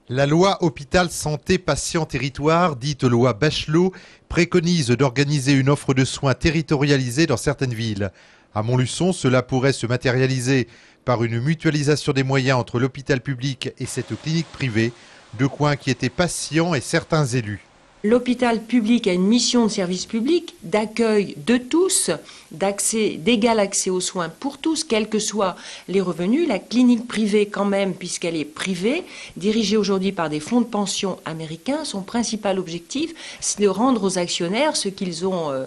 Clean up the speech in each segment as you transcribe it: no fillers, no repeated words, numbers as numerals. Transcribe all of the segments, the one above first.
La loi Hôpital Santé Patient Territoire, dite loi Bachelot, préconise d'organiser une offre de soins territorialisée dans certaines villes. À Montluçon, cela pourrait se matérialiser par une mutualisation des moyens entre l'hôpital public et cette clinique privée, de quoi inquiéter patients et certains élus. L'hôpital public a une mission de service public, d'accueil de tous, d'égal accès aux soins pour tous, quels que soient les revenus. La clinique privée, quand même, puisqu'elle est privée, dirigée aujourd'hui par des fonds de pension américains, son principal objectif, c'est de rendre aux actionnaires ce qu'ils ont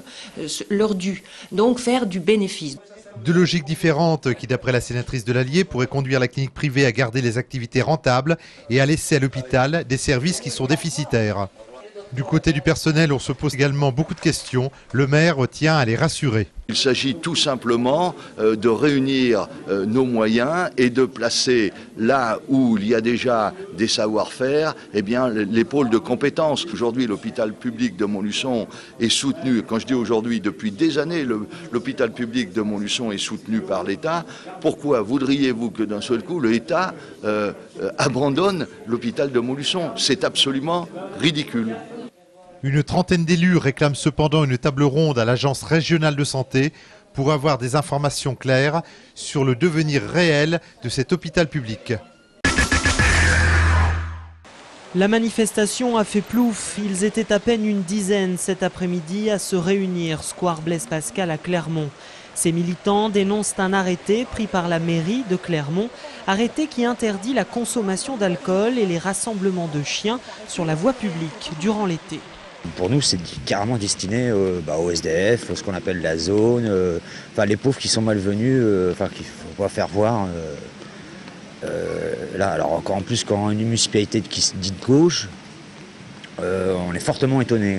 leur dû, donc faire du bénéfice. Deux logiques différentes qui, d'après la sénatrice de l'Allier, pourraient conduire la clinique privée à garder les activités rentables et à laisser à l'hôpital des services qui sont déficitaires. Du côté du personnel, on se pose également beaucoup de questions. Le maire tient à les rassurer. Il s'agit tout simplement de réunir nos moyens et de placer là où il y a déjà des savoir-faire, les pôles de compétences. Aujourd'hui, l'hôpital public de Montluçon est soutenu, quand je dis aujourd'hui, depuis des années, l'hôpital public de Montluçon est soutenu par l'État. Pourquoi voudriez-vous que d'un seul coup, l'État abandonne l'hôpital de Montluçon? C'est absolument ridicule. Une trentaine d'élus réclament cependant une table ronde à l'Agence régionale de santé pour avoir des informations claires sur le devenir réel de cet hôpital public. La manifestation a fait plouf. Ils étaient à peine une dizaine cet après-midi à se réunir, square Blaise Pascal à Clermont. Ces militants dénoncent un arrêté pris par la mairie de Clermont, arrêté qui interdit la consommation d'alcool et les rassemblements de chiens sur la voie publique durant l'été. Pour nous, c'est carrément destiné aux SDF, ce qu'on appelle la zone, les pauvres qui sont malvenus, qu'il faut pas faire voir. Là, alors encore en plus, quand une municipalité qui se dit de gauche, on est fortement étonné.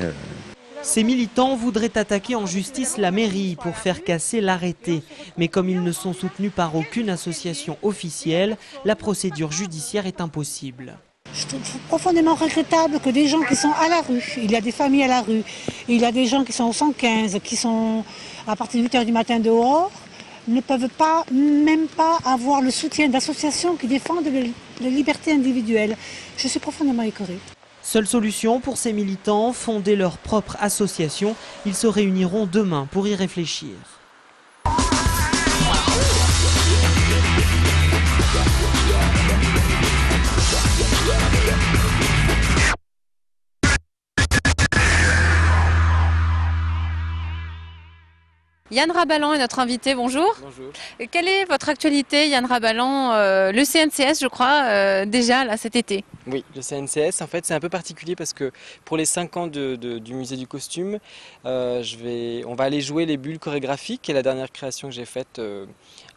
Ces militants voudraient attaquer en justice la mairie pour faire casser l'arrêté. Mais comme ils ne sont soutenus par aucune association officielle, la procédure judiciaire est impossible. Je trouve profondément regrettable que des gens qui sont à la rue, il y a des familles à la rue, il y a des gens qui sont au 115, qui sont à partir de 8 h du matin dehors, ne peuvent pas, même pas avoir le soutien d'associations qui défendent les libertés individuelles. Je suis profondément écœurée. Seule solution pour ces militants, fonder leur propre association. Ils se réuniront demain pour y réfléchir. Yann Rabalan est notre invité, bonjour. Bonjour. Quelle est votre actualité, Yann Rabalan? Le CNCS, je crois, déjà là, cet été. Oui, le CNCS, en fait, c'est un peu particulier parce que pour les 5 ans du musée du costume, on va aller jouer les bulles chorégraphiques, qui est la dernière création que j'ai faite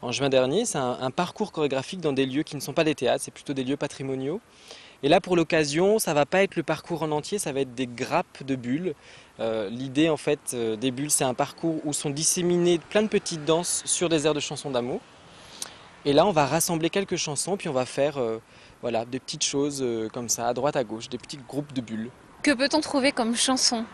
en juin dernier. C'est un parcours chorégraphique dans des lieux qui ne sont pas des théâtres, c'est plutôt des lieux patrimoniaux. Et là, pour l'occasion, ça ne va pas être le parcours en entier, ça va être des grappes de bulles. L'idée en fait des bulles, c'est un parcours où sont disséminées plein de petites danses sur des airs de chansons d'amour. Et là, on va rassembler quelques chansons, puis on va faire des petites choses comme ça, à droite, à gauche, des petits groupes de bulles. Que peut-on trouver comme chanson?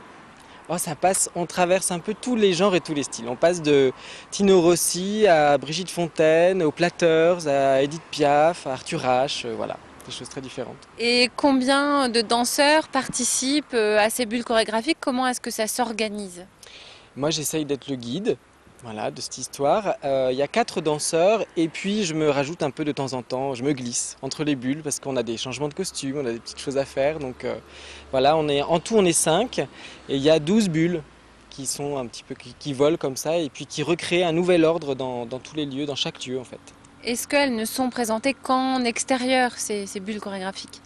Ça passe, on traverse un peu tous les genres et tous les styles. On passe de Tino Rossi à Brigitte Fontaine, aux Platters, à Edith Piaf, à Arthur H, voilà. Des choses très différentes. Et combien de danseurs participent à ces bulles chorégraphiques? Comment est-ce que ça s'organise? Moi, j'essaye d'être le guide de cette histoire. Il y a 4 danseurs et puis je me rajoute un peu de temps en temps, je me glisse entre les bulles parce qu'on a des changements de costumes, on a des petites choses à faire. Donc en tout on est 5 et il y a 12 bulles qui sont un petit peu qui volent comme ça et puis qui recréent un nouvel ordre dans tous les lieux, dans chaque lieu en fait. Est-ce qu'elles ne sont présentées qu'en extérieur, ces bulles chorégraphiques?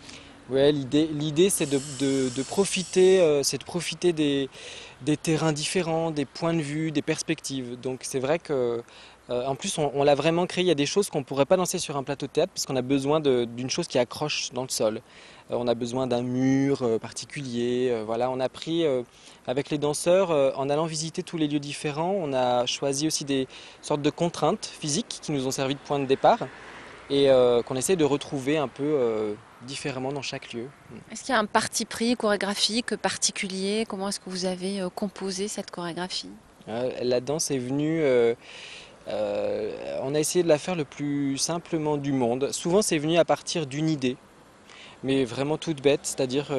Ouais, l'idée c'est de profiter des terrains différents, des points de vue, des perspectives. Donc c'est vrai que en plus on l'a vraiment créé. Il y a des choses qu'on ne pourrait pas lancer sur un plateau de théâtre parce qu'on a besoin d'une chose qui accroche dans le sol. On a besoin d'un mur particulier. On a pris avec les danseurs, en allant visiter tous les lieux différents, on a choisi aussi des sortes de contraintes physiques qui nous ont servi de point de départ et qu'on essaie de retrouver un peu différemment dans chaque lieu. Est-ce qu'il y a un parti pris chorégraphique particulier? Comment est-ce que vous avez composé cette chorégraphie? La danse est venue, on a essayé de la faire le plus simplement du monde. Souvent c'est venu à partir d'une idée. mais vraiment toute bête, c'est-à-dire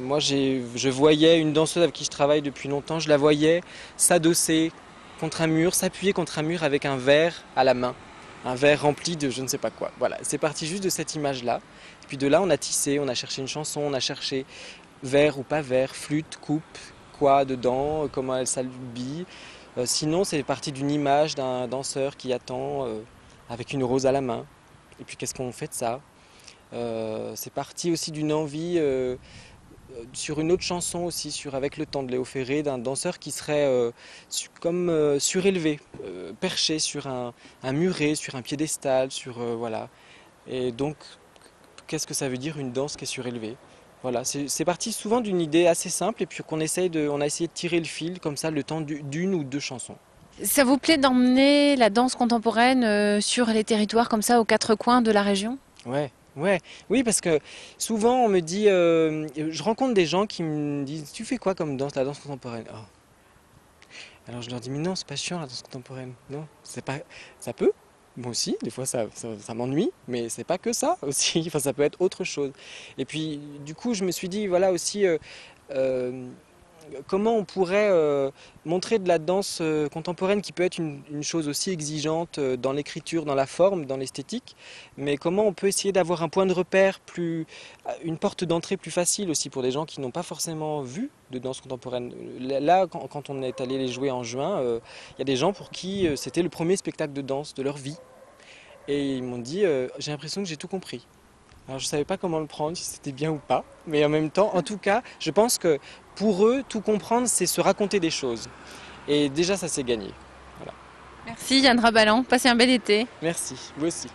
moi je voyais une danseuse avec qui je travaille depuis longtemps, je la voyais s'adosser contre un mur, s'appuyer contre un mur avec un verre à la main, un verre rempli de je ne sais pas quoi. Voilà, c'est parti juste de cette image-là. Et puis de là, on a tissé, on a cherché une chanson, on a cherché verre ou pas verre, flûte, coupe, quoi dedans, comment elle s'habille. Sinon, c'est parti d'une image d'un danseur qui attend avec une rose à la main. Et puis qu'est-ce qu'on fait de ça? C'est parti aussi d'une envie sur une autre chanson aussi, Avec le temps de Léo Ferré, d'un danseur qui serait comme surélevé, perché sur un muret, sur un piédestal, voilà. Et donc, qu'est-ce que ça veut dire une danse qui est surélevée? Voilà, c'est parti souvent d'une idée assez simple et puis on a essayé de tirer le fil comme ça le temps d'une ou deux chansons. Ça vous plaît d'emmener la danse contemporaine sur les territoires comme ça, aux quatre coins de la région? Oui, parce que souvent on me dit, je rencontre des gens qui me disent « Tu fais quoi comme danse, la danse contemporaine ?» Alors je leur dis « Mais non, c'est pas chiant la danse contemporaine, non, c'est pas, ça peut. Moi aussi, des fois ça m'ennuie, mais c'est pas que ça aussi, enfin, ça peut être autre chose. » Et puis du coup je me suis dit, voilà aussi, comment on pourrait montrer de la danse contemporaine qui peut être une chose aussi exigeante dans l'écriture, dans la forme, dans l'esthétique, mais comment on peut essayer d'avoir un point de repère, une porte d'entrée plus facile aussi pour des gens qui n'ont pas forcément vu de danse contemporaine. Là, quand on est allé les jouer en juin, il y a des gens pour qui c'était le premier spectacle de danse de leur vie. Et ils m'ont dit, j'ai l'impression que j'ai tout compris. Alors je ne savais pas comment le prendre, si c'était bien ou pas, mais en même temps, en tout cas, je pense que pour eux, tout comprendre, c'est se raconter des choses. Et déjà, ça c'est gagné. Voilà. Merci Yann Rabalan, passez un bel été. Merci, vous aussi.